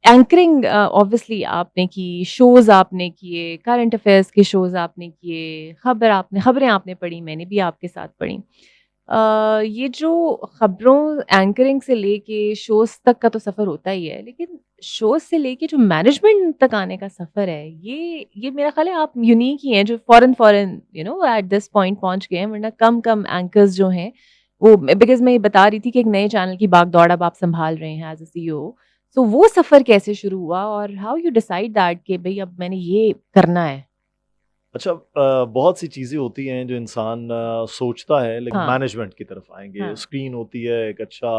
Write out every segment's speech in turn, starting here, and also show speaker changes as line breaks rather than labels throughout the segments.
Anchoring obviously आपने की, shows आपने किए, करंट अफेयर्स के शोज़ आपने किए, खबरें आपने पढ़ी, मैंने भी आपके साथ पढ़ी। ये जो खबरों एंकरिंग से लेके शोज़ तक का तो सफ़र होता ही है, लेकिन शोज़ से लेके जो मैनेजमेंट तक आने का सफ़र है, ये मेरा ख़्याल है आप यूनिक ही हैं जो फ़ॉरेन एट दिस पॉइंट पहुँच गए हैं, वरना कम एंकर्स जो हैं, वो बिकॉज़ मैं ये बता रही थी कि एक नए चैनल की बागडोर अब आप सँभाल रहे हैं एज़ अ सीईओ। सो वो सफ़र कैसे शुरू हुआ और हाउ यू डिसाइड दैट कि भई अब मैंने ये करना है?
अच्छा बहुत सी चीज़ें होती हैं जो इंसान सोचता है लेकिन
हाँ,
मैनेजमेंट की तरफ आएँगे।
हाँ,
स्क्रीन होती है, एक अच्छा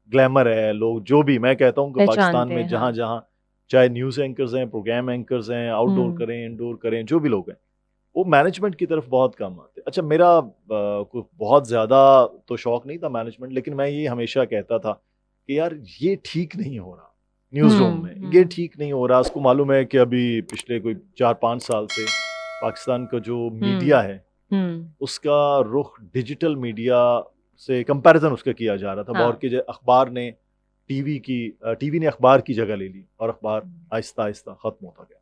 ग्लैमर है, लोग जो भी मैं कहता हूँ कि पाकिस्तान
पहचानते
में
हैं, हाँ।
जहाँ-जहाँ चाहे न्यूज़ एंकर्स हैं, प्रोग्राम एंकर्स हैं, आउटडोर
हुँ,
करें, इनडोर करें, जो भी लोग हैं, वो मैनेजमेंट की तरफ बहुत कम आते हैं। अच्छा मेरा कोई बहुत ज़्यादा तो शौक नहीं था मैनेजमेंट लेकिन मैं ये हमेशा कहता था कि यार ये ठीक नहीं हो रहा, न्यूज़ रूम
हुँ,
में, ये
हुँ,
ठीक नहीं हो रहा। उसको मालूम है कि अभी पिछले कोई 4-5 साल से पाकिस्तान का जो मीडिया
हुँ,
है,
हुँ,
उसका रुख डिजिटल मीडिया से कंपैरिज़न उसका किया जा रहा था।
हाँ।
और कि जो अखबार ने टीवी ने अखबार की जगह ले ली और अखबार आहिस्ता-आहिस्ता ख़त्म होता गया।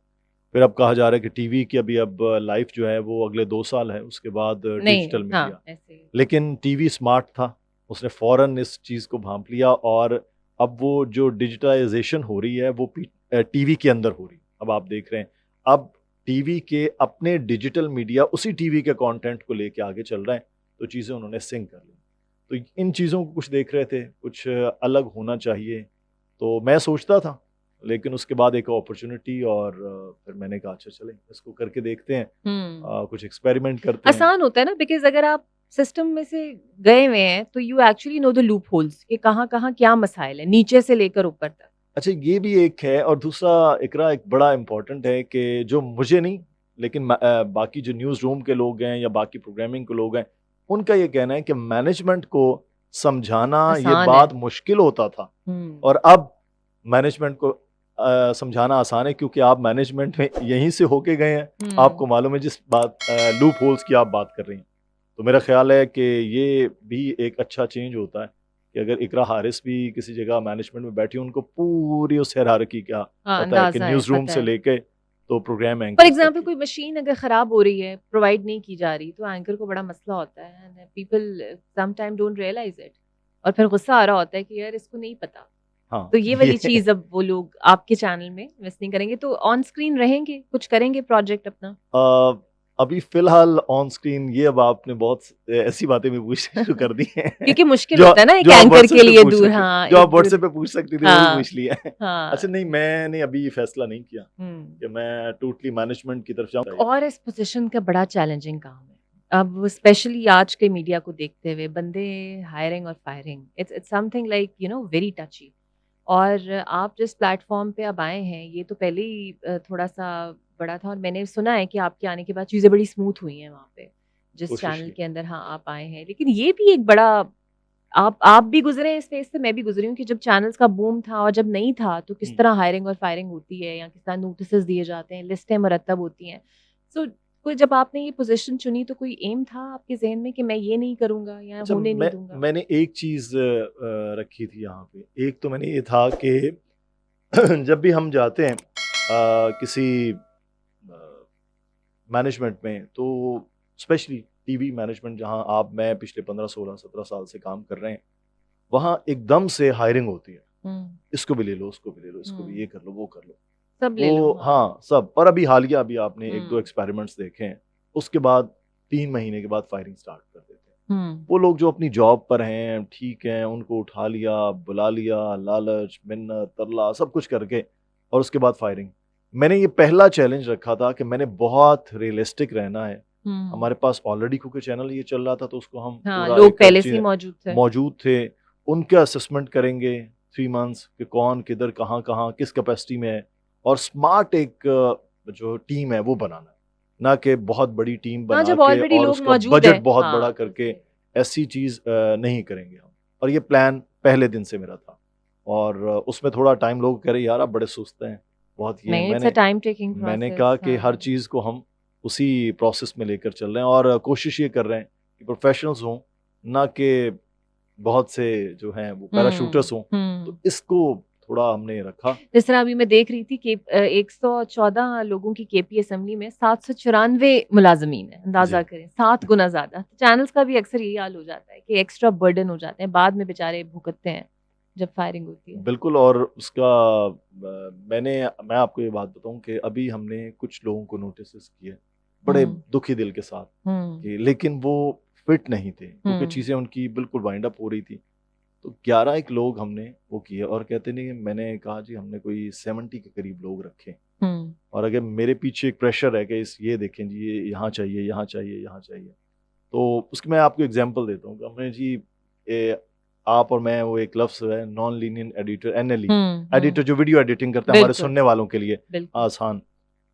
फिर अब कहा जा रहा है कि टीवी की अब लाइफ़ जो है वो अगले 2 साल है, उसके बाद
नहीं,
डिजिटल मीडिया।
हाँ, ऐसे ही।
लेकिन टीवी स्मार्ट था, उसने फ़ौरन इस चीज़ को भाँप लिया और अब वो जो डिजिटाइज़ेशन हो रही है वो टीवी के अंदर हो रही है। अब आप देख रहे हैं, अब टीवी के अपने डिजिटल मीडिया उसी टीवी के कंटेंट को लेके आगे चल रहे हैं, तो चीज़ें उन्होंने सिंक कर ली। तो इन चीज़ों को कुछ देख रहे थे, कुछ अलग होना चाहिए, तो मैं सोचता था, लेकिन उसके बाद एक अपॉर्च्युनिटी और फिर मैंने कहा अच्छा चलें इसको करके देखते हैं,
हुँ।
कुछ एक्सपेरिमेंट करते हैं।
आसान होता है ना बिकॉज़ अगर आप सिस्टम में से गए हुए हैं, तो you actually know the loop holes कि कहाँ-कहाँ क्या मसाइल है, नीचे से लेकर ऊपर तक।
अच्छा ये भी एक है और दूसरा इकरा एक बड़ा इम्पोर्टेंट है कि जो मुझे नहीं लेकिन बाकी जो न्यूज़ रूम के लोग हैं या बाकी प्रोग्रामिंग के लोग हैं, उनका ये कहना है कि मैनेजमेंट को समझाना ये
आसान है।
बात मुश्किल होता था
हुँ,
और अब मैनेजमेंट को समझाना आसान है क्योंकि आप मैनेजमेंट में यहीं से होके गए हैं।
हुँ।
आपको मालूम है जिस लूप होल्स की आप बात कर रही हैं। तो मेरा ख़्याल है कि ये भी एक अच्छा चेंज होता है कि अगर इकरा हारिस भी किसी जगह मैनेजमेंट में बैठी हो, उनको पूरी उस हायरार्की का
हाँ,
पता है कि
अंदाज़ा है,
न्यूज़ रूम
पता
से
है।
लेके तो प्रोग्राम
फॉर
एंकर्स तक
एग्ज़ाम्पल
की।
कोई मशीन अगर ख़राब हो रही है, प्रोवाइड नहीं की जा रही, तो एंकर को बड़ा मसला होता है and people some time don't realize it और फिर गुस्सा आ रहा होता है कि यार इसको नहीं पता।
हाँ,
तो ये वाली
ये
चीज़ अब वो लोग आपके चैनल में मिस नहीं करेंगे, तो ऑन स्क्रीन रहेंगे, कुछ करेंगे प्रोजेक्ट अपना?
अ, अभी फ़िलहाल ऑन स्क्रीन ये अब आपने बहुत ऐसी बातें भी पूछनी शुरू कर दी हैं
क्योंकि मुश्किल
जो
होता है ना एक
जो आप
एंकर
व्हाट्सएप
के
पे
लिए
पूछ
दूर
सकती
हाँ,
जो आप
एक दूर
व्हाट्सएप पे पूछ सकती थी वो भी
हाँ,
पूछ लिया है। अच्छा
हाँ।
नहीं मैंने अभी फ़ैसला नहीं किया
हुँ।
कि मैं टोटली मैनेजमेंट की तरफ जाऊँ।
और इस पोज़ीशन का बड़ा चैलेंजिंग काम है। अब स्पेशली आज के मीडिया को देखते हुए बंदे हायरिंग और firing it's something like very टची और आप जिस प्लेटफ़ॉर्म पे अब आए हैं, ये तो पहले ही थोड़ा-सा बड़ा था और मैंने सुना है कि आपके आने के बाद चीज़ें बड़ी स्मूथ हुई हैं वहाँ पे, जिस
कोशिश
चैनल
की।
के अंदर हाँ, आप आए हैं। लेकिन ये भी एक बड़ा आप भी गुज़रे हैं इस फ़ेज़ से, मैं भी गुज़री हूँ कि जब चैनल्स का बूम था और जब नहीं था, तो किस
हुँ।
तरह हायरिंग और फायरिंग होती है या किस तरह नोटिसेज़ दिए जाते हैं, लिस्टें मुरतब होती हैं। सो कोई जब आपने ये पोज़ीशन चुनी तो कोई एम था आपके ज़हन में कि मैं ये नहीं करूँगा या
अच्छा
होने नहीं दूँगा?
मैंने एक चीज़ रखी थी यहाँ पे। एक तो मैंने ये था कि जब भी हम जाते हैं किसी मैनेजमेंट में तो स्पेशली टीवी मैनेजमेंट जहाँ आप मैं पिछले 15, 16, 17 साल से काम कर रहे हैं, वहाँ एकदम से हायरिंग होती है।
हुँ,
इसको भी ले लो, उसको भी ले लो, इसको भी
हुँ।
ये कर लो, वो कर लो।
सब ले लो,
वो
हाँ।
हाँ, सब और अभी हालिया अभी आपने 1-2
हुँ,
एक्सपेरिमेंट्स देखे हैं। उसके बाद 3 महीने के बाद फायरिंग स्टार्ट कर देते हैं।
हुँ,
वो लोग जो अपनी जॉब पर हैं, ठीक हैं, उनको उठा लिया, बुला लिया, लालच, मिन्नत, तरला सब कुछ करके और उसके बाद फायरिंग। मैंने ये पहला चैलेंज रखा था कि मैंने बहुत रियलिस्टिक रहना है।
हुँ।
हमारे पास ऑलरेडी क्योंकि चैनल ये चल रहा था तो उसको हम
हाँ,
पूरा
लोग
एक
पहले से ही
ची
मौजूद थे।
मौजूद थे। उनके असेसमेंट करेंगे 3 मंथ्स कि कौन, किधर, कहाँ-कहाँ, किस कैपेसिटी में है और स्मार्ट एक जो टीम है वो बनाना है। ना कि बहुत बड़ी टीम
हाँ,
बना
जब
के
ऑलरेडी
और
लोग
उसका
मौजूद
बजट
हैं।
बहुत बड़ा
हाँ,
करके
उससे
ऐसी चीज़ नहीं करेंगे हम। और ये प्लान पहले दिन से मेरा था और उसमें थोड़ा टाइम लोग कह रहे यार आप बड़े सुस्त हैं, बहुत ये हैं।
नहीं, इट्स अ टाइम टेकिंग
मैंने
प्रोसेस
कहा कि हर
हाँ।
चीज़ को हम उसी प्रोसेस में लेकर चल रहे हैं और कोशिश ये कर रहे हैं कि प्रोफेशनल्स हों, ना कि बहुत से जो हैं वो
हुँ,
पैराशूटर्स हों। तो
हुँ।
इसको थोड़ा हमने रखा।
जिस तरह अभी मैं देख रही थी कि 114 लोगों की केपी असेंबली में 794 मुलाजमीन है, अंदाजा
जी,
करें 7 गुना ज्यादा। चैनल्स का भी अक्सर यही हाल हो जाता है कि एक्स्ट्रा बर्डन हो जाते हैं, बाद में बेचारे भुगतते हैं जब फायरिंग होती है।
बिल्कुल। और उसका मैं आपको ये बात बताऊं कि अभी हमने कुछ लोगों को नोटिस किए बड़े
हम्म
दुखी दिल के साथ,
हम्म
कि लेकिन वो फिट नहीं थे क्योंकि
हम्म
चीज़ें उनकी बिल्कुल वाइंड अप हो रही थी। तो 11 एक लोग हमने वो किए और कहते नहीं, मैंने कहा जी हमने कोई 70 के करीब लोग रखे,
हम्म
और अगर मेरे पीछे एक प्रेशर है कि इस ये देखें जी, ये यहाँ चाहिए, यहाँ चाहिए, यहाँ चाहिए। तो उसकी मैं आपको एग्जांपल देता हूँ कि हमने जी आप और मैं, वो एक लफ्ज़ है non linear editor, NLE, editor जो वीडियो एडिटिंग करता है हमारे
बिल्कुल
सुनने वालों के लिए
बिल्कुल।
आसान।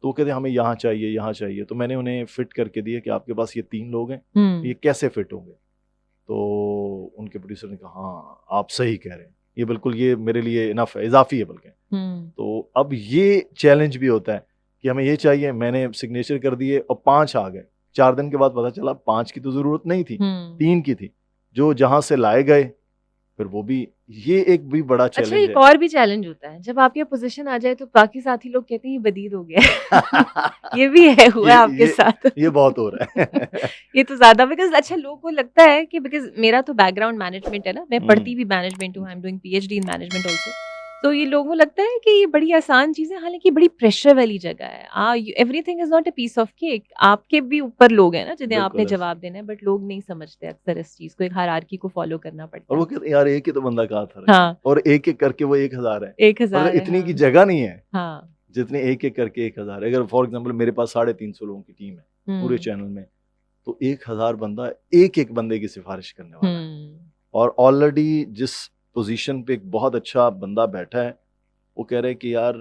तो वो कहते हैं हमें यहाँ चाहिए, यहाँ चाहिए। तो मैंने उन्हें फिट करके दिए कि आपके पास ये 3 लोग हैं,
हम्म
ये कैसे फिट होंगे? तो उनके प्रोड्यूसर ने कहा हाँ, आप सही कह रहे हैं, ये बिल्कुल ये मेरे लिए इनफ है, इजाफी है बल्कि।
हम्म
तो अब ये चैलेंज भी होता है कि हमें ये चाहिए, मैंने सिग्नेचर कर दिए और 5 आ गए। 4 दिन के बाद पता चला 5 की तो ज़रूरत नहीं थी,
हम्म
3 की थी। जो जहाँ से लाए गए, फिर वो भी, ये एक भी बड़ा
अच्छा,
चैलेंज
एक
है।
और भी चैलेंज होता है जब आपके पोजीशन आ जाए तो बाकी साथी लोग कहते हैं ये बदीद हो गया है। ये भी है, हुआ
ये
है आपके
ये
साथ?
ये बहुत हो रहा है।
ये तो ज़्यादा, बिकॉज़ अच्छा लोगों को लगता है कि बिकॉज़ मेरा तो बैकग्राउंड मैनेजमेंट है ना, मैं
हुँ,
पढ़ती भी मैनेजमेंट हूँ, I am doing PhD in management also. तो ये लोगों को लगता है कि ये बड़ी आसान चीज़ है, हालाँकि बड़ी प्रेशर वाली जगह है। Everything is not a piece of cake. आपके भी ऊपर लोग हैं ना जिन्हें आपने
बिल्कुल ऐसा।
जवाब देना है, बट लोग नहीं समझते अक्सर इस चीज़ को, एक हायरार्की को फॉलो करना
और
पड़ता
वो
है।
कहते हैं यार एक ही तो बंदा कहा था रखें,
हाँ,
और एक-एक करके वो 1000 है। मतलब
1000 है,
इतनी की
हाँ।
जगह नहीं है,
हाँ।
जितने एक-एक करके 1000 है। अगर फॉर एग्ज़ाम्पल मेरे पास 350 लोगों की टीम है, पूरे
हुँ,
चैनल में, तो 1000 बंदा एक-एक बंदे की सिफ़ारिश करने वाला है।
हुँ,
और ऑलरेडी जिस पोज़ीशन पे एक बहुत अच्छा बंदा बैठा है, वो कह रहे हैं कि यार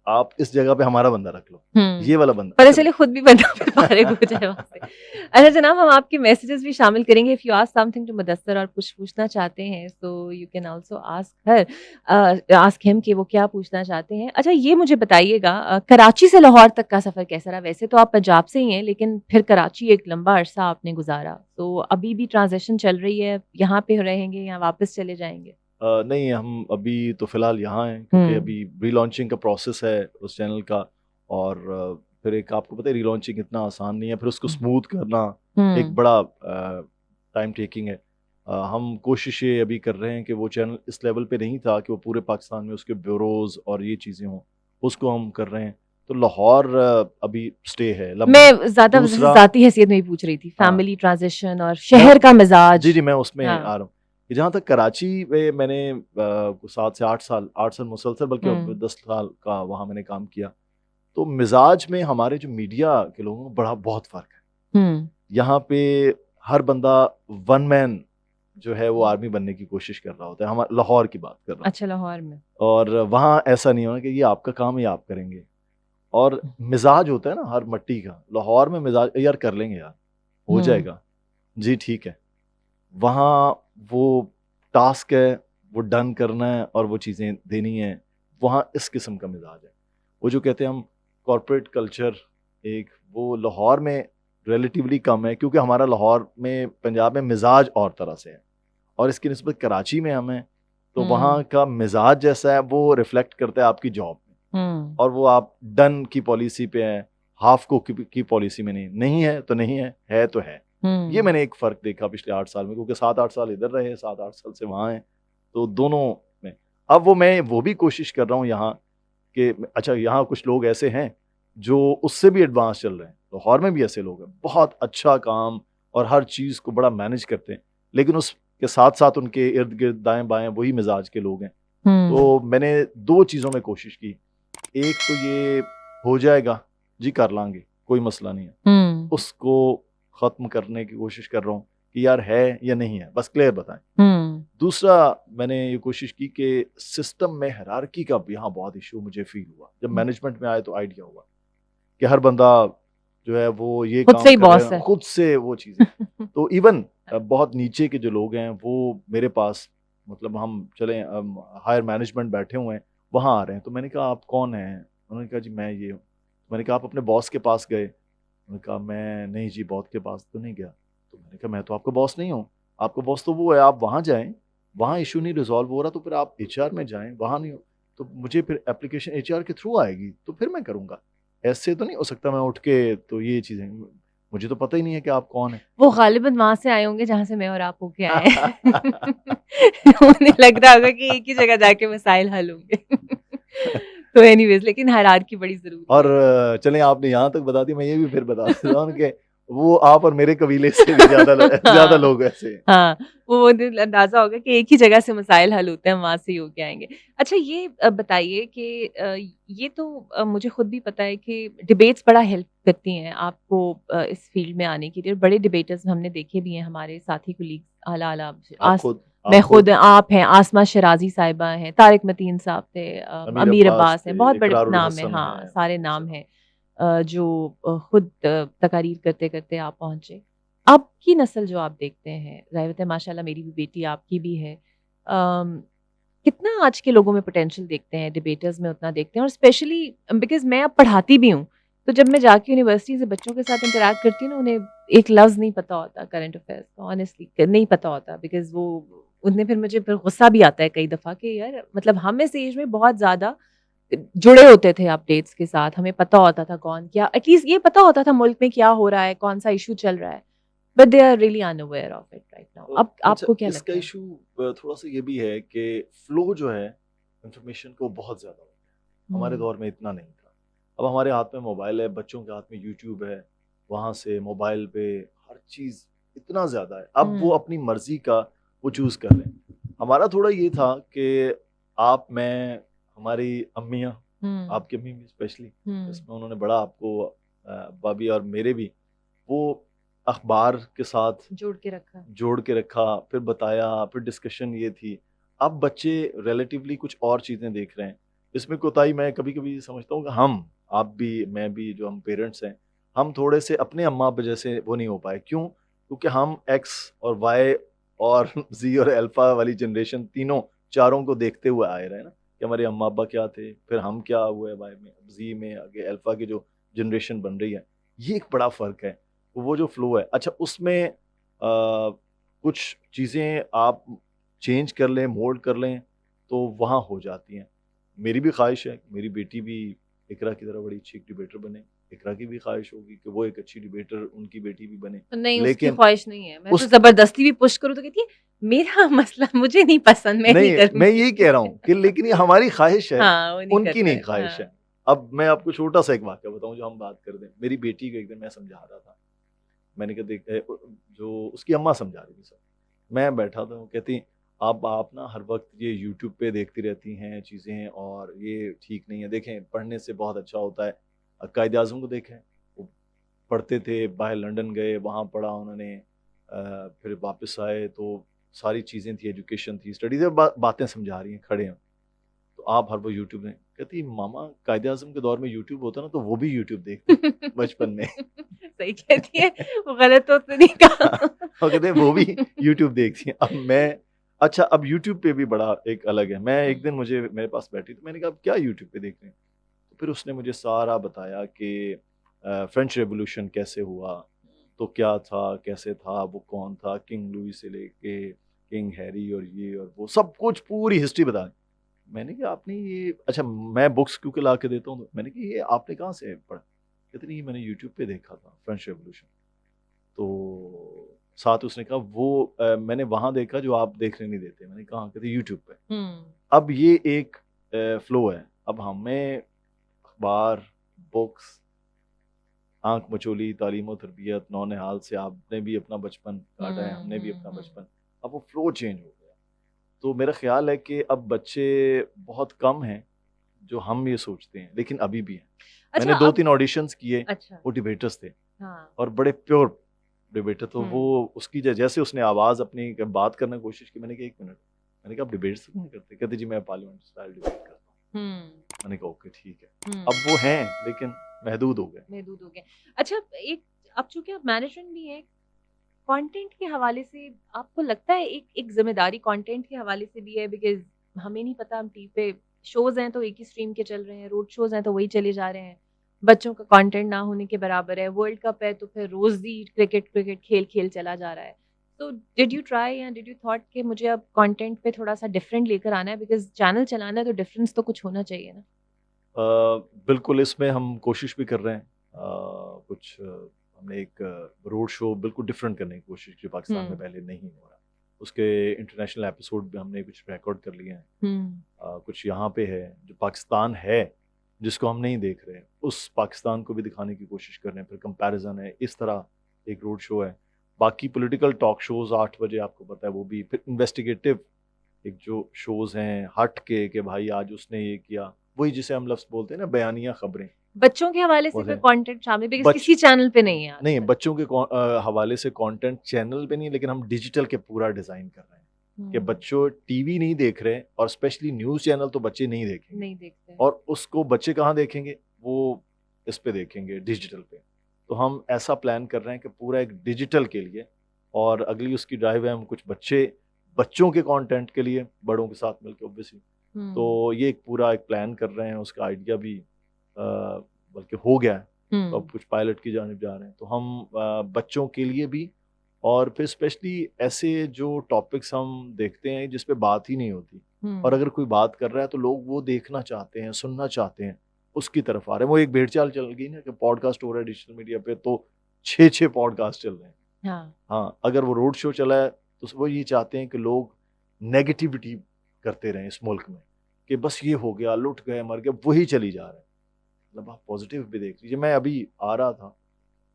आप इस जगह पे हमारा बंदा रख लो,
हुँ।
ये वाला बंदा।
पता
अच्छा।
चले खुद भी बंदा फिर फारिग हो जाए वहाँ से। अच्छा जनाब, हम आपके मैसेजेस भी शामिल करेंगे। If you ask something to Mudassar और कुछ पूछना चाहते हैं, so you can also ask him कि वो क्या पूछना चाहते हैं। अच्छा ये मुझे बताइएगा, कराची से लाहौर तक का सफ़र कैसा रहा? वैसे तो आप पंजाब से ही हैं, लेकिन फिर कराची एक लंबा अरसा आपने गुज़ारा। तो अभी भी ट्रांज़िशन चल रही है, यहाँ पे रहेंगे या वापस चले जाएँगे?
नहीं, हम अभी तो फ़िलहाल यहाँ हैं क्योंकि
हुँ,
अभी रीलॉन्चिंग का प्रोसेस है उस चैनल का। और फिर एक आपको पता है रीलॉन्चिंग इतना आसान नहीं है, फिर उसको
हुँ,
स्मूथ करना एक
हुँ,
बड़ा टाइम टेकिंग है। हम कोशिश ये अभी कर रहे हैं कि वो चैनल इस लेवल पे नहीं था कि वो पूरे पाकिस्तान में उसके ब्यूरोज़ और ये चीज़ें हों, उसको हम कर रहे हैं। तो लाहौर अभी स्टे है लंबा।
मैं ज़्यादा जैसे
दूसरा,
ज़ाती हैसियत में ही पूछ रही थी,
हाँ,
फैमिली ट्रांज़िशन और
मैं
शहर का
जी,
मिज़ाज।
जी, मैं उसमें
हाँ,
आ रहा हूँ। कि जहाँ तक कराची में मैंने 7 से 8 साल मुसलसल, बल्कि अब
हुँ,
10 साल का वहाँ मैंने काम किया। तो मिज़ाज में हमारे जो मीडिया के लोगों में बड़ा बहुत फ़र्क है।
हुँ,
यहाँ पे हर बंदा वन मैन जो है वो आर्मी बनने की कोशिश कर रहा होता है। लाहौर की बात कर रहा हूँ।
अच्छा लाहौर में।
और वहाँ ऐसा नहीं होना कि ये आपका काम है, ये आप करेंगे। और मिज़ाज होता है ना हर मट्टी का, लाहौर में मिज़ाज यार कर लेंगे यार, हो
हुँ,
जाएगा। जी, ठीक है। वहाँ वो टास्क है, वो डन करना है और वो चीज़ें देनी है, वहाँ इस किस्म का मिज़ाज है। वो जो कहते हैं हम कॉर्पोरेट कल्चर, एक वो लाहौर में रिलेटिवली कम है क्योंकि हमारा लाहौर में, पंजाब में मिज़ाज और तरह से है, और इसकी निस्बत कराची में हम हैं, तो
हुँ,
वहाँ का मिज़ाज जैसा है वो रिफ्लेक्ट करता है आपकी जॉब में।
हुँ,
और वो आप डन की पॉलिसी पे हैं, हाफ कुक की पॉलिसी में नहीं। नहीं है तो नहीं है तो है। ये
हुँ,
मैंने एक फ़र्क देखा पिछले 8 साल में, क्योंकि 7-8 साल इधर रहे, 7-8 साल से वहाँ हैं, तो दोनों में। अब मैं वो भी कोशिश कर रहा हूँ यहाँ कि अच्छा, यहाँ कुछ लोग ऐसे हैं जो उससे भी एडवांस चल रहे हैं। लाहौर में भी ऐसे लोग हैं, बहुत अच्छा काम और हर चीज़ को बड़ा मैनेज करते हैं, लेकिन उसके साथ-साथ उनके इर्द-गिर्द दाएँ-बाएँ वही मिज़ाज के लोग हैं।
हुँ,
तो मैंने 2 चीज़ों में कोशिश की। एक तो ये हो जाएगा, जी कर लाँगे, कोई मसला नहीं है।
हुँ,
उसको ख़त्म करने की कोशिश कर रहा हूँ कि यार है या नहीं है, बस क्लियर बताएँ।
हुँ,
दूसरा, मैंने ये कोशिश की कि सिस्टम में हायरार्की का यहाँ बहुत इश्यू मुझे फ़ील हुआ। जब
हुँ,
मैनेजमेंट में आए तो आइडिया हुआ कि हर बंदा जो है वो ये
खुद से
काम
ही
कर रहे
बॉस
हैं,
है।
खुद से वो चीज़ें। तो इवन बहुत नीचे के जो लोग हैं वो मेरे पास, मतलब हम चलें हायर मैनेजमेंट बैठे हुए हैं, वहाँ आ रहे हैं। तो मैंने कहा आप कौन हैं? उन्होंने कहा जी मैं ये हूँ। मैंने कहा आप अपने बॉस के पास गए? उन्होंने कहा मैं नहीं जी, बॉस के पास तो नहीं गया। तो मैंने कहा मैं तो आपका बॉस नहीं हूँ, आपका बॉस तो वो है, आप वहाँ जाएँ, वहाँ इश्यू नहीं रिज़ॉल्व हो रहा तो फिर आप एचआर में जाएँ, वहाँ नहीं हो। तो मुझे फिर एप्लीकेशन एचआर के थ्रू आएगी तो फिर मैं करूँगा। ऐसे तो नहीं हो सकता मैं उठ के तो ये चीज़ें, मुझे तो पता ही नहीं है कि आप कौन हैं।
वो ग़ालिबन वहाँ से आए होंगे जहाँ से मैं और आप होके आए हैं। उन्हें लग रहा होगा कि एक ही जगह जाके मसाइल हल होंगे। तो एनीवेज़ लेकिन हायरार्की बड़ी ज़रूरी
और
है।
चलें आपने यहाँ तक बता दी, मैं ये भी फिर बता देता हूँ कि वो आप और मेरे कबीले से भी ज़्यादा
हाँ,
लोग ऐसे हैं।
हाँ, वो उन्हें अंदाज़ा होगा कि एक ही जगह से मसाइल हल होते हैं, हम वहाँ से ही होके आएँगे। अच्छा ये बताइए कि ये तो मुझे खुद भी पता है कि डिबेट्स बड़ा हेल्प करती हैं आपको इस फ़ील्ड में आने के लिए, और बड़े डिबेटर्स हमने देखे भी हैं, हमारे साथी कोलीग्स आला-आला
आप
आस
खुद
मैं
आप
खुद,
खुद
आप हैं, आसमा शराज़ी साहिबा हैं, तारिक मतीन साहब थे,
अमीर
अमीर
अब्बास
अब्बास हैं,
थे,
बहुत बड़े
इकरारुल
नाम हैं,
हसन
हाँ,
हैं,
सारे
बहुत से
नाम
नाम।
हैं जो खुद तकारीर करते-करते आप पहुँचे। अब की नस्ल जो आप देखते हैं, ज़ाहिर है माशाल्लाह मेरी भी बेटी, आपकी भी है। कितना आज के लोगों में पोटेंशियल देखते हैं, डिबेटर्स में उतना देखते हैं, और स्पेशली बिकॉज़ मैं अब पढ़ाती भी हूँ, तो जब मैं जाके यूनिवर्सिटी से बच्चों के साथ इंटरैक्ट करती हूँ ना, उन्हें एक लफ्ज़ नहीं पता होता करंट अफेयर्स का, ऑनेस्टली नहीं पता होता, बिकॉज़ वो उन्हें फिर गुस्सा भी आता है कई दफ़ा कि यार मतलब हम इस एज में बहुत ज़्यादा जुड़े होते थे अपडेट्स के साथ, हमें पता होता था कौन क्या, एटलीस्ट ये पता होता था मुल्क में क्या हो रहा है, कौन-सा इश्यू चल रहा है, but they are really unaware of it right now. अब
अच्छा,
आपको क्या
इसका
लगता है?
इशू थोड़ा-सा ये भी है कि फ्लो जो है इन्फॉर्मेशन को बहुत ज़्यादा हो गया। हमारे
हुँ,
दौर में इतना नहीं था। अब हमारे हाथ में मोबाइल है, बच्चों के हाथ में यूट्यूब है, वहाँ से मोबाइल पे हर चीज़ इतना ज़्यादा है। अब वो
हुँ,
अपनी मर्ज़ी का वो चूज़ कर रहे हैं। हमारा थोड़ा ये था कि आप, मैं, हमारी अम्मियाँ,
हुँ,
आपकी अम्मी भी स्पेशली,
हुँ,
इसमें उन्होंने बड़ा आपको अब्बा भी और मेरे भी, वो अखबार के साथ
जोड़ के रखा।
जोड़ के रखा, फिर बताया, फिर डिस्कशन ये थी। अब बच्चे रिलेटिवली कुछ और चीज़ें देख रहे हैं। इसमें कोताही मैं कभी-कभी समझता हूँ कि हम, आप भी, मैं भी, जो हम पेरेंट्स हैं, हम थोड़े-से अपने अम्मा-अब्बा जैसे वो नहीं हो पाए। क्यों? क्योंकि हम एक्स और वाई और ज़ी और अल्फ़ा वाली जनरेशन तीनों, चारों को देखते हुए आए रहे हैं ना, कि हमारे अम्मा-अब्बा क्या थे, फिर हम क्या हुए वाई में, ज़ी में, आगे अल्फ़ा की जो जनरेशन बन रही है। ये एक बड़ा फ़र्क है। वो जो फ्लो है, अच्छा उसमें कुछ चीज़ें आप चेंज कर लें, मोल्ड कर लें, तो वहाँ हो जाती हैं। मेरी भी ख़्वाहिश है, मेरी बेटी भी इक़रा की तरह बड़ी अच्छी एक डिबेटर बने। इक़रा की भी ख़्वाहिश होगी कि वो एक अच्छी डिबेटर, उनकी बेटी भी बने।
नहीं, उसकी
लेकिन
ख़्वाहिश नहीं है। मैं तो
उस
ज़बरदस्ती भी पुश करूँ तो कहती है, मेरा मसला मुझे नहीं पसंद, मैं नहीं
नहीं, मैं
करूँगी।
यही कह रहा हूँ कि लेकिन ये हमारी ख़्वाहिश है,
हाँ, वो नहीं
उनकी
करना
नहीं
है।
ख़्वाहिश है।
हाँ।
अब मैं आपको छोटा-सा एक वाक़या बताऊँ जो हम बात कर दें। मेरी बेटी को एक दिन मैं समझा रहा था। मैंने कहा देख जो उसकी अम्मा समझा रही थी सब। मैं बैठा था, वो कहती अब आप ना हर वक़्त ये यूट्यूब पे देखती रहती हैं चीज़ें और ये ठीक नहीं है। देखें पढ़ने से बहुत अच्छा होता है। कायद-ए-आज़म को देखें, वो पढ़ते थे, बाहर लंदन गए, वहाँ पढ़ा उन्होंने, फिर वापस आए तो सारी चीज़ें थी, एजुकेशन थी, स्टडीज़ है, बातें समझा रही हैं, खड़े हैं। तो आप हर वो यूट्यूब में, कहती मामा कायद-ए-आज़म के दौर में यूट्यूब होता ना तो वो भी यूट्यूब देखते बचपन में।
सही कहती है, वो गलत तो नहीं कहा।
और कहते हैं वो भी यूट्यूब देखती हैं। अब मैं, अच्छा अब यूट्यूब पे भी बड़ा एक अलग है। मैं एक दिन,
हुँ,
मुझे मेरे पास बैठी तो मैंने कहा अब क्या यूट्यूब पे देख रहे हैं? तो फिर उसने मुझे सारा बताया कि फ्रेंच रेवोल्यूशन कैसे हुआ, तो क्या था, कैसे था, वो कौन था, किंग लुई से लेके किंग हैरी और ये और वो सब कुछ पूरी हिस्ट्री बता दी। मैंने कहा आपने ये, अच्छा मैं बुक्स क्योंकि ला के देता हूँ, मैंने कहा ये आपने कहाँ से पढ़ा? कहते नहीं मैंने यूट्यूब पे देखा था फ्रेंच रेवोल्यूशन। तो साथ उसने कहा वो मैंने वहाँ देखा जो आप देखने नहीं देते। मैंने कहा हाँ, कहते यूट्यूब पे।
हुँ,
अब ये एक फ्लो है। अब हमें अखबार, बुक्स, आँख मचोली, तालीम और तरबियत, नौनिहाल से आपने भी अपना बचपन काटा है,
हुँ,
हमने भी
हुँ,
अपना
हुँ।
बचपन। अब वो फ्लो चेंज हो गया। तो मेरा ख़्याल है कि अब बच्चे बहुत कम हैं जो हम ये सोचते हैं, लेकिन अभी भी हैं।
अच्छा
मैंने
अब
2-3 ऑडिशंस किए,
अच्छा,
वो डिबेटर्स थे
हाँ,
और बड़े प्योर डिबेटर। तो वो
हुँ,
उसकी जैसे उसने आवाज़ अपनी बात करने की कोशिश की, मैंने कहा 1 मिनट। मैंने कहा आप डिबेट्स क्यों नहीं करते? कहते जी मैं पार्लियामेंट स्टाइल डिबेट करता हूँ।
हुँ,
मैंने कहा ओके ठीक है।
हुँ।
अब वो हैं लेकिन महदूद हो गए।
महदूद हो गए। अच्छा एक, अब चूँकि आप मैनेजमेंट भी हैं, कंटेंट के हवाले से आपको लगता है एक एक ज़िम्मेदारी कंटेंट के हवाले से भी है, बिकॉज़ हमें नहीं पता, हम टीवी पे शोज़ हैं तो एक ही स्ट्रीम के चल रहे हैं, रोड शोज़ हैं तो वही चले जा रहे हैं। बच्चों का कंटेंट ना होने के बराबर है, वर्ल्ड कप है तो फिर रोज़ ही क्रिकेट, क्रिकेट खेल-खेल चला जा रहा है। तो डिड यू ट्राई या डिड यू थॉट कि मुझे अब कंटेंट पे थोड़ा सा डिफरेंट लेकर आना है, बिकॉज चैनल चलाना है तो डिफरेंस तो कुछ होना चाहिए ना?
बिल्कुल इसमें हम कोशिश भी कर रहे हैं। कुछ हमने एक रोड शो बिल्कुल डिफरेंट करने की कोशिश की, पाकिस्तान में पहले नहीं हो रहा। उसके इंटरनेशनल एपिसोड भी हमने कुछ रिकॉर्ड कर लिए हैं। कुछ यहाँ पे है जो पाकिस्तान है जिसको हम नहीं देख रहे, उस पाकिस्तान को भी दिखाने की कोशिश कर रहे हैं। फिर कंपैरिजन है, इस तरह एक रोड शो है। बाकी पॉलिटिकल टॉक शोज 8 बजे आपको पता है वो भी, फिर इन्वेस्टिगेटिव एक जो शोज हैं हट के भाई आज उसने ये किया, वही जिसे हम लफ्ज बोलते हैं ना बयानिया खबरें,
बच्चों के हवाले से
वो
कोई
है।
कंटेंट शामिल, बिकॉज
बच
किसी चैनल पे नहीं है
नहीं,
आजकल।
बच्चों के हवाले से कंटेंट चैनल पे नहीं, लेकिन हम डिजिटल के पूरा डिजाइन कर रहे हैं कि बच्चों टीवी नहीं देख रहे, और स्पेशली न्यूज चैनल तो बच्चे नहीं देखेंगे।
नहीं देखते।
और उसको बच्चे कहाँ देखेंगे, वो इस पे देखेंगे, डिजिटल पे। तो हम ऐसा प्लान कर रहे हैं कि पूरा एक डिजिटल के लिए, और अगली उसकी ड्राइव है हम कुछ बच्चों के कंटेंट के लिए बड़ों के साथ मिलकर ऑब्वियसली। तो ये एक पूरा एक प्लान कर रहे हैं, उसका आइडिया भी बल्कि हो गया है। तो अब कुछ पायलट की जानिब जा रहे हैं। तो हम बच्चों के लिए भी, और फिर स्पेशली ऐसे जो टॉपिक्स हम देखते हैं जिस पे बात ही नहीं होती, और अगर कोई बात कर रहा है तो लोग वो देखना चाहते हैं, सुनना चाहते हैं, उसकी तरफ आ रहे हैं। वो एक भेड़चाल चल गई ना कि पॉडकास्ट हो रहा है डिजिटल मीडिया पे तो 6 पॉडकास्ट चल रहे हैं। हाँ, अगर वो रोड शो चला है तो वो ये चाहते हैं कि लोग नेगेटिविटी करते रहें इस मुल्क में, कि बस ये हो गया, लुट गए, मर गए, वही चली जा रहा है। मतलब आप पॉजिटिव भी देख लीजिए। मैं अभी आ रहा था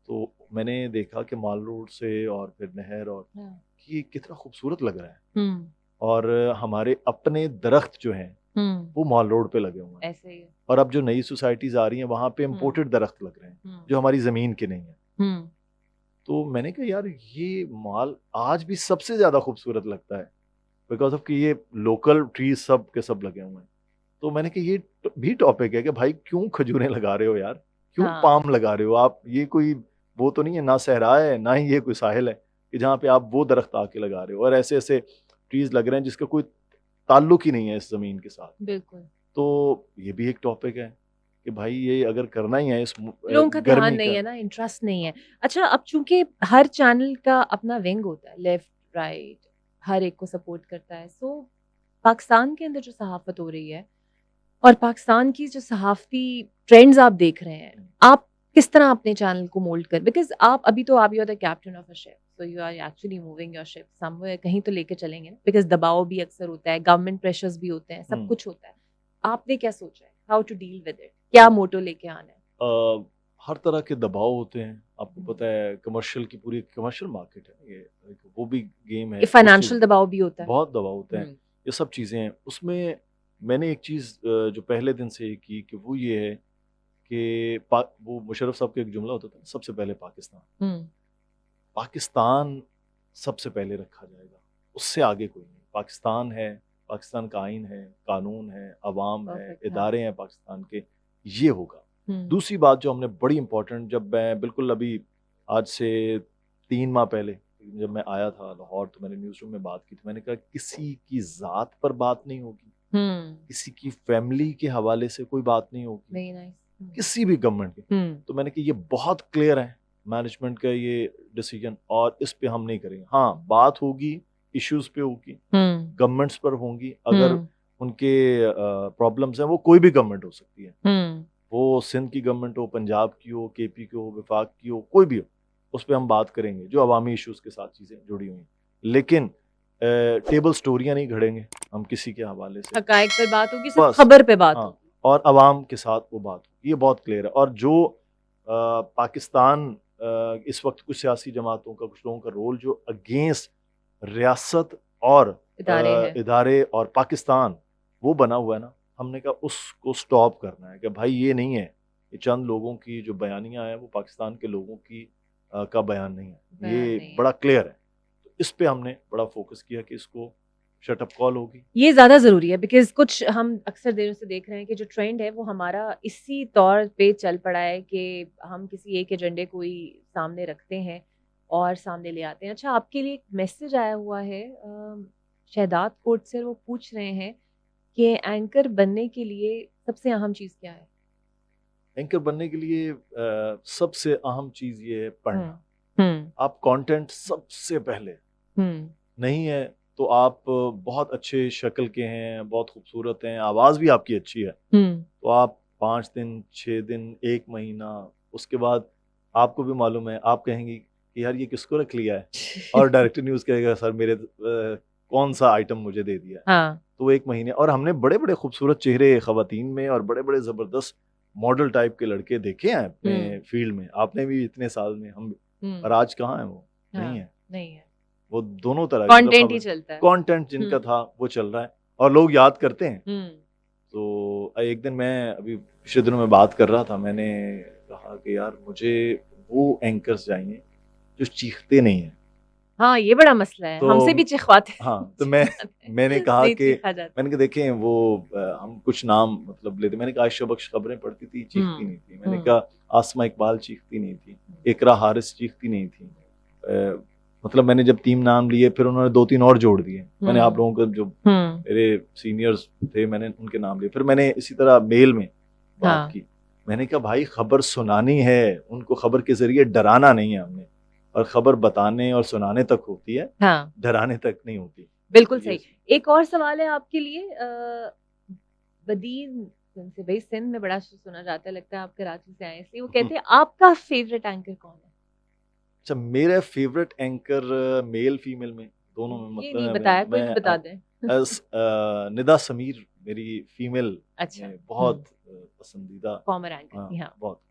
तो मैंने देखा कि माल रोड से और फिर नहर, और कि कितना खूबसूरत लग रहा है। और हमारे अपने दरख्त जो हैं वो माल रोड पे लगे हुए हैं।
ऐसे ही है।
और अब जो नई सोसाइटीज आ रही हैं वहां पे इम्पोर्टेड दरख्त लग रहे हैं जो हमारी जमीन के नहीं है। तो मैंने कहा यार ये माल आज भी सबसे ज्यादा खूबसूरत लगता है बिकॉज ऑफ कि ये लोकल ट्रीज सब के सब लगे हुए हैं। तो मैंने कहा ये भी टॉपिक है कि भाई क्यों खजूरें लगा रहे हो यार, क्यों पाम लगा रहे हो आप, ये कोई वो तो नहीं है, ना सहरा है ना ही ये कोई साहिल है कि जहाँ पे आप वो दरख्त आके लगा रहे हो, और ऐसे ऐसे ट्रीज लग रहे हैं जिसका कोई ताल्लुक ही नहीं है इस जमीन के साथ।
बिल्कुल।
तो ये भी एक टॉपिक है कि भाई ये अगर करना ही है इस
लोगों का ध्यान
गर्मी
नहीं
का।
है ना, इंटरेस्ट नहीं है। अच्छा, अब चूंकि हर चैनल का अपना विंग होता है, लेफ्ट राइट, हर एक को सपोर्ट करता है। सो पाकिस्तान के अंदर जो सहाफत हो रही है और पाकिस्तान की जो सहाफ़ती ट्रेंड्स आप देख रहे हैं, आप किस तरह अपने चैनल को मोल्ड कर, बिकॉज़ आप अभी तो आप you are the captain of a ship, so you are actually moving your ship somewhere, कहीं तो लेके चलेंगे ना, बिकॉज़ दबाव भी अक्सर होता है, गवर्नमेंट प्रेशर्स भी होते हैं, सब कुछ होता है। आपने क्या सोचा है? How to deal with it? क्या मोटो लेके आना है?
हर तरह के दबाव होते हैं, आपको पता है कमर्शियल की पूरी कमर्शियल मार्केट है ये, वो भी गेम है,
ये
उस चीज़
फाइनेंशियल दबाव भी होता है।
बहुत दबाव होता है। ये सब चीज़ें हैं उसमें। मैंने एक चीज़ जो पहले दिन से ही की कि वो ये है कि वो मुशर्रफ साहब का एक जुमला होता था, सबसे पहले पाकिस्तान। पाकिस्तान सबसे पहले रखा जाएगा, उससे आगे कोई नहीं। पाकिस्तान है, पाकिस्तान का आइन है, कानून है, अवाम है, इदारे हैं पाकिस्तान के, ये होगा। दूसरी बात जो हमने बड़ी इंपॉर्टेंट, जब मैं बिल्कुल अभी आज से 3 माह पहले जब मैं आया था लाहौर तो मैंने न्यूज़ रूम में बात की थी। मैंने कहा किसी की ज़ात पर बात नहीं होगी, किसी की फैमिली के हवाले से कोई बात नहीं होगी,
वेरी नाइस।
किसी भी गवर्नमेंट के। तो मैंने कहा ये बहुत क्लियर है मैनेजमेंट का ये डिसीजन, और इस पे हम नहीं करेंगे। हाँ, बात होगी, इश्यूज पे होगी, गवर्नमेंट्स पर होंगी, अगर उनके प्रॉब्लम्स हैं, वो कोई भी गवर्नमेंट हो सकती है, वो सिंध की गवर्नमेंट हो, पंजाब की हो, केपी की हो, विफाक की हो, कोई भी हो, उस पर हम बात करेंगे जो अवामी इश्यूज के साथ चीज़ें जुड़ी हुई हैं। लेकिन टेबल स्टोरियां नहीं घड़ेंगे हम किसी के हवाले से,
हकायक पर बात होगी, सिर्फ
बस।
खबर पे बात
हाँ,
होगी।
और अवाम के साथ वो बात होगी, ये बहुत क्लियर है। और जो पाकिस्तान इस वक्त कुछ सियासी जमातों का, कुछ लोगों का रोल जो अगेंस्ट रियासत और इदारे और पाकिस्तान वो बना हुआ है ना, हमने कहा उसको स्टॉप करना है कि भाई ये नहीं है, ये चंद लोगों की जो बयानियां हैं वो पाकिस्तान के लोगों की का बयान नहीं है, ये बड़ा क्लियर है। तो इस पे हमने बड़ा फोकस किया कि इसको शटअप कॉल होगी।
ये ज़्यादा ज़रूरी है, बिकॉज़ कुछ हम अक्सर देरों से देख रहे हैं कि जो ट्रेंड है वो हमारा इसी तौर पे चल पड़ा है कि हम किसी एक एजेंडे को ही सामने रखते हैं और सामने ले आते हैं। अच्छा, आपके लिए एक मैसेज आया हुआ है शहदाद कोट से, वो पूछ रहे हैं कि एंकर बनने के लिए सबसे अहम चीज़ क्या है?
एंकर बनने के लिए सबसे अहम चीज़ ये है पढ़ना। आप कंटेंट सबसे पहले
हुँ,
नहीं है तो आप बहुत अच्छे शक्ल के हैं, बहुत खूबसूरत हैं, आवाज़ भी आपकी अच्छी है,
हुँ।
तो आप 5 दिन, 6 दिन, 1 महीना, उसके बाद आपको भी मालूम है, आप कहेंगी कि यार ये किसको रख लिया है? और डायरेक्टर न्यूज़ कहेगा सर मेरे कौन-सा आइटम मुझे दे दिया है।
हाँ।
तो 1 महीने और हमने बड़े-बड़े खूबसूरत चेहरे ख़वातीन में और बड़े-बड़े ज़बरदस्त मॉडल टाइप के लड़के देखे हैं अपने
हुँ,
फ़ील्ड में। आपने भी इतने साल में हम
हुँ।
पर आज कहाँ है वो? नहीं
हाँ,
है।
नहीं है।
वो दोनों तरह के मतलब
कंटेंट ही
खबर
चलता है।
कंटेंट जिनका
हुँ,
था वो चल रहा है और लोग याद करते हैं।
हुँ।
तो एक दिन मैं अभी पिछले दिनों में बात कर रहा था, मैंने कहा कि यार मुझे वो एंकर्स चाहिए जो चीखते नहीं हैं।
हाँ, ये बड़ा मसला है।
तो
हमसे भी चिखवाते
हाँ, तो
चिढ़ाते हैं,
मैंने कहा
नहीं
कि
चीखा जाता।
मैंने कहा देखें वो हम कुछ नाम मतलब लेते मैंने कहा आयशा बख्श खबरें पढ़ती थी, चीखती
हुँ,
नहीं थी। मैंने
हुँ,
कहा आसमा इकबाल चीखती नहीं थी,
हुँ,
इकरा हारिस चीखती नहीं थी। मतलब मैंने जब 3 नाम लिए फिर उन्होंने 2-3 और जोड़ दिए। मैंने आप
हुँ,
लोगों को जो
हुँ,
मेरे सीनियर्स थे मैंने उनके नाम लिए। फिर मैंने इसी तरह मेल में बात
हाँ,
की। मैंने कहा भाई खबर सुनानी है, उनको खबर के ज़रिए डराना नहीं है हमने और खबर बताने और सुनाने तक होती है,
हाँ,
डराने तक नहीं होती। तो
बिल्कुल
ये
सही। एक और सवाल है आपके लिए बदीन से भई सिंध में बड़ा सुना जाता है, लगता है आप कराची से आए हैं इसलिए वो कहते हैं आपका फ़ेवरेट एंकर कौन है?
अच्छा मेरा फ़ेवरेट एंकर मेल फीमेल में दोनों में
ये नहीं
मतलब
बताया, कोई
मैं
भी बता दें।
निदा समीर मेरी फीमेल
अच्छा,
में
हुँ,
बहुत पसंदीदा
फॉर्मर एंकर
हाँ,
थी, हाँ।
बहुत